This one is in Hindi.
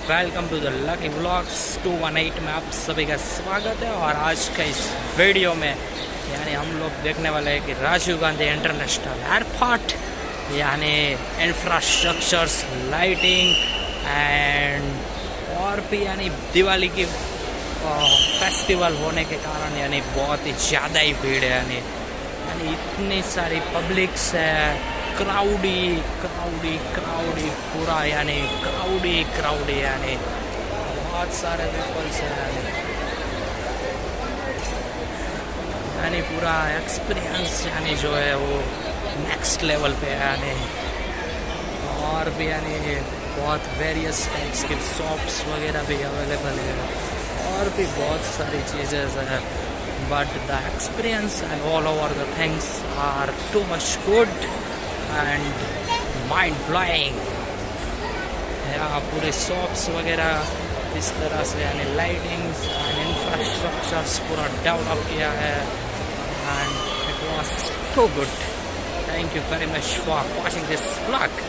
Welcome to the Lucky vlogs 218 में आप सभी का स्वागत है। और आज का इस वीडियो में यानी हम लोग देखने वाले हैं कि राजीव गांधी इंटरनेशनल एयरपोर्ट यानी इंफ्रास्ट्रक्चर्स, लाइटिंग एंड और भी यानी दिवाली की फेस्टिवल होने के कारण यानी बहुत ही ज़्यादा ही भीड़ है। यानी इतनी सारी पब्लिक्स है, क्राउडी पूरा यानी क्राउडी यानी बहुत सारे पीपल्स हैं यानी पूरा एक्सपीरियंस यानी जो है वो नेक्स्ट लेवल पे है। यानी और भी यानी बहुत वेरियस टाइप्स के शॉप्स वगैरह भी अवेलेबल है और भी बहुत सारी चीज़ें हैं, but the experience and all over the things are too much good and mind blowing. यहाँ पूरे शॉप्स वगैरह इस तरह से यानी लाइटिंग्स एंड इंफ्रास्ट्रक्चर्स पूरा डेवलप किया है and it was too good. Thank you very much for watching this vlog.